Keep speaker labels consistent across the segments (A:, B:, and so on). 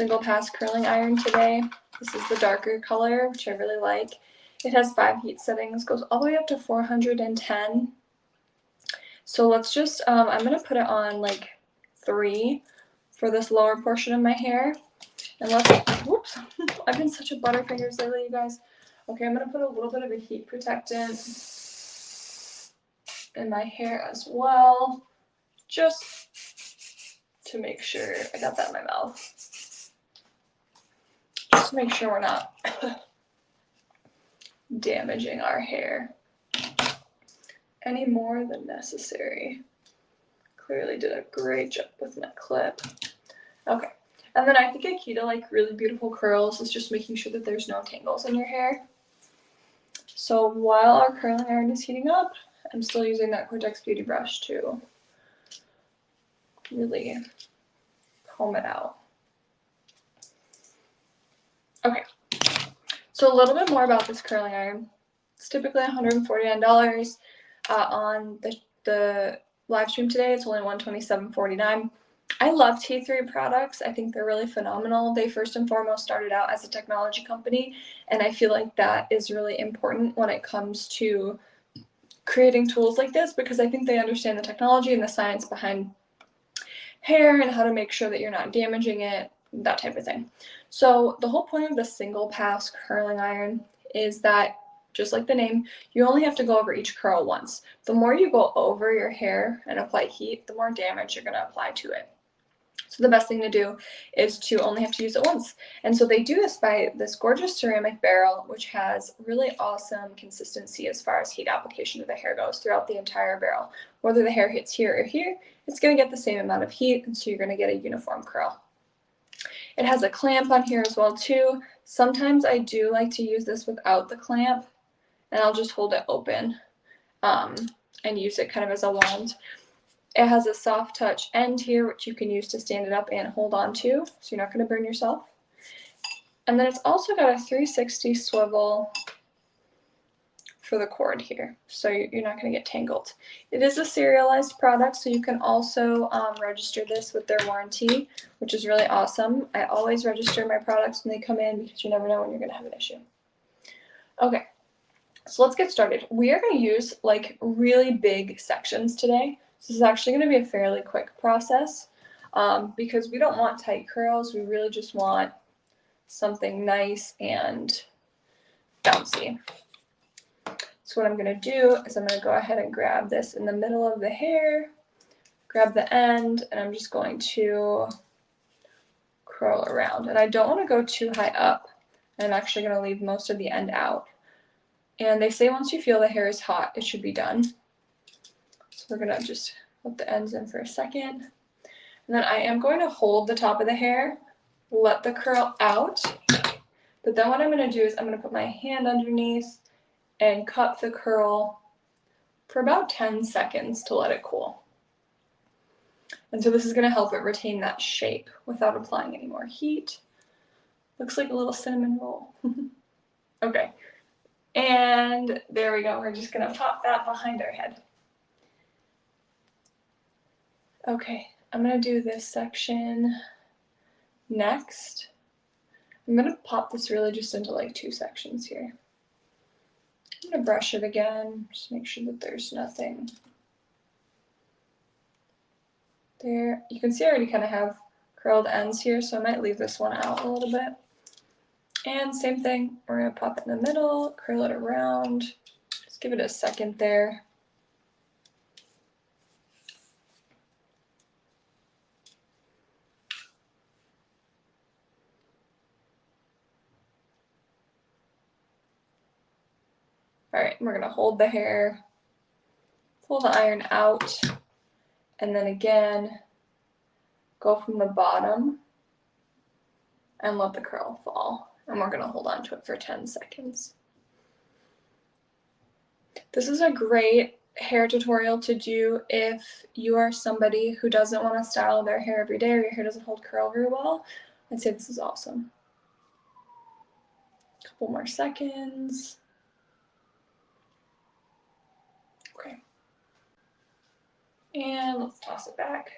A: Singlepass curling iron today. This is the darker color, which I really like. It has 5 heat settings, goes all the way up to 410. So let's just, I'm going to put it on like 3 for this lower portion of my hair. And let's, whoops, I've been such a butterfingers lately, you guys. Okay, I'm going to put a little bit of a heat protectant in my hair as well, just to make sure I got that in my mouth. Just to make sure we're not damaging our hair any more than necessary. Clearly did a great job with my clip. Okay, and then I think a key to like really beautiful curls is just making sure that there's no tangles in your hair. So while our curling iron is heating up, I'm still using that Cortex Beauty brush to really comb it out. Okay, so a little bit more about this curling iron. It's typically $149. On the live stream today, it's only $127.49. I love T3 products. I think they're really phenomenal. They first and foremost started out as a technology company, and I feel like that is really important when it comes to creating tools like this, because I think they understand the technology and the science behind hair and how to make sure that you're not damaging it, that type of thing. So the whole point of the Singlepass curling iron is that, just like the name, you only have to go over each curl once. The more you go over your hair and apply heat, the more damage you're going to apply to it. So the best thing to do is to only have to use it once. And so they do this by this gorgeous ceramic barrel, which has really awesome consistency as far as heat application to the hair goes throughout the entire barrel. Whether the hair hits here or here, it's going to get the same amount of heat, and so you're going to get a uniform curl. It has a clamp on here as well too. Sometimes I do like to use this without the clamp, and I'll just hold it open and use it kind of as a wand. It has a soft touch end here, which you can use to stand it up and hold on to, so you're not going to burn yourself. And then it's also got a 360 swivel for the cord here, so you're not going to get tangled. It is a serialized product, so you can also register this with their warranty, which is really awesome. I always register my products when they come in because you never know when you're going to have an issue. Okay, so let's get started. We are going to use like really big sections today. This is actually going to be a fairly quick process because we don't want tight curls. We really just want something nice and bouncy. So what I'm going to do is I'm going to go ahead and grab this in the middle of the hair, grab the end, and I'm just going to curl around. And I don't want to go too high up. I'm actually going to leave most of the end out. And they say once you feel the hair is hot, it should be done. So we're going to just let the ends in for a second. And then I am going to hold the top of the hair, let the curl out. But then what I'm going to do is I'm going to put my hand underneath and cup the curl for about 10 seconds to let it cool. And so this is going to help it retain that shape without applying any more heat. Looks like a little cinnamon roll. Okay. And there we go. We're just going to pop that behind our head. Okay, I'm going to do this section next. I'm going to pop this really just into like 2 sections here. I'm going to brush it again, just make sure that there's nothing there. You can see I already kind of have curled ends here, so I might leave this one out a little bit. And same thing, we're going to pop it in the middle, curl it around, just give it a second there. All right, we're going to hold the hair, pull the iron out, and then again, go from the bottom and let the curl fall. And we're going to hold on to it for 10 seconds. This is a great hair tutorial to do if you are somebody who doesn't want to style their hair every day or your hair doesn't hold curl very well. I'd say this is awesome. A couple more seconds. Okay. And let's toss it back.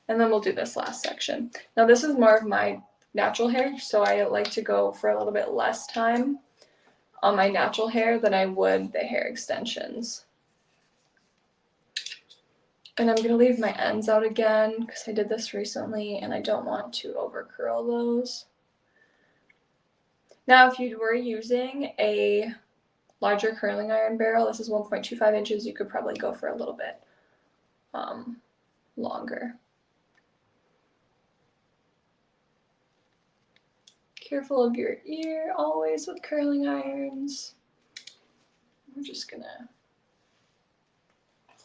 A: And then we'll do this last section. Now this is more of my natural hair, so I like to go for a little bit less time on my natural hair than I would the hair extensions. And I'm going to leave my ends out again because I did this recently and I don't want to over curl those. Now, if you were using a larger curling iron barrel, this is 1.25 inches, you could probably go for a little bit longer. Careful of your ear always with curling irons. We're just gonna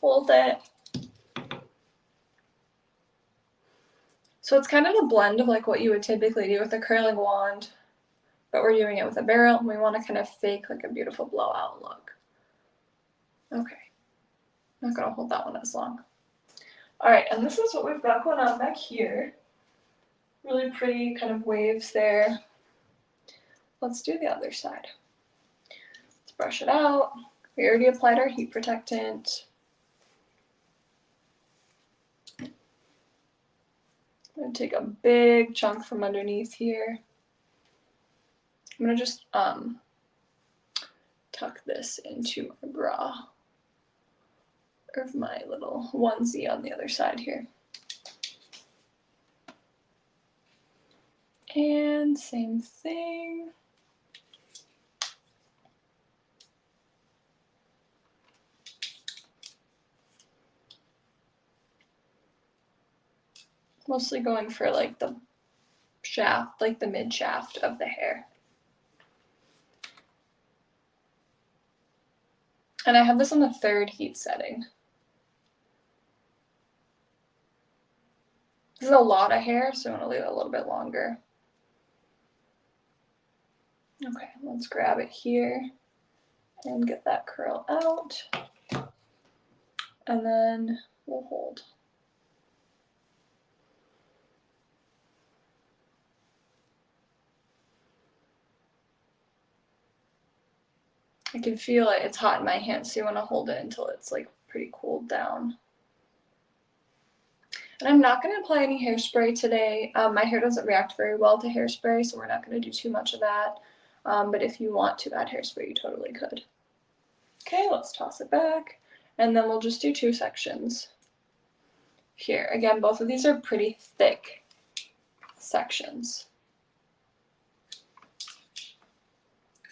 A: hold it. So it's kind of a blend of like what you would typically do with a curling wand, but we're doing it with a barrel and we want to kind of fake like a beautiful blowout look. Okay, not gonna hold that one as long. All right, and this is what we've got going on back here. Really pretty kind of waves there. Let's do the other side. Let's brush it out. We already applied our heat protectant. I'm gonna take a big chunk from underneath here. I'm gonna just tuck this into my bra, or my little onesie on the other side here. And same thing. Mostly going for like the shaft, like the mid shaft of the hair. And I have this on the 3rd heat setting. This is a lot of hair, so I'm going to leave it a little bit longer. Okay, let's grab it here and get that curl out. And then we'll hold. I can feel it. It's hot in my hand, so you want to hold it until it's like pretty cooled down. And I'm not going to apply any hairspray today. My hair doesn't react very well to hairspray, so we're not going to do too much of that. But if you want to add hairspray, you totally could. Okay, let's toss it back. And then we'll just do 2 sections here. Again, both of these are pretty thick sections.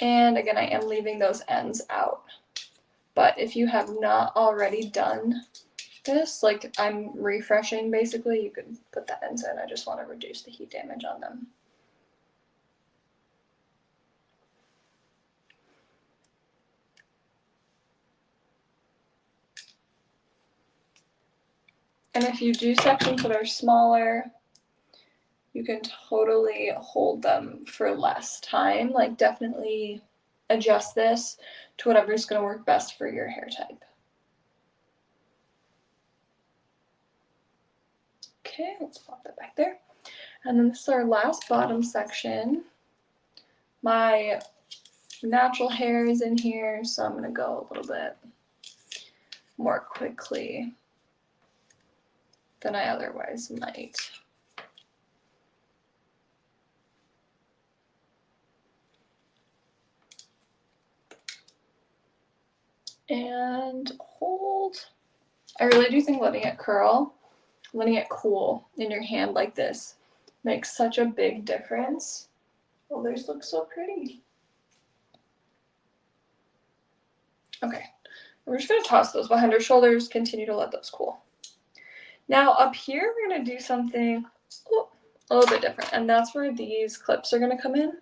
A: And again, I am leaving those ends out. But if you have not already done this, like I'm refreshing basically, you could put the ends in. I just want to reduce the heat damage on them. And if you do sections that are smaller, you can totally hold them for less time. Like definitely adjust this to whatever's going to work best for your hair type. Okay, let's pop that back there. And then this is our last bottom section. My natural hair is in here, so I'm going to go a little bit more quickly than I otherwise might. And hold. I really do think letting it curl, letting it cool in your hand like this makes such a big difference. Oh, those look so pretty. Okay, we're just going to toss those behind our shoulders, continue to let those cool. Now up here, we're going to do something a little bit different, and that's where these clips are going to come in.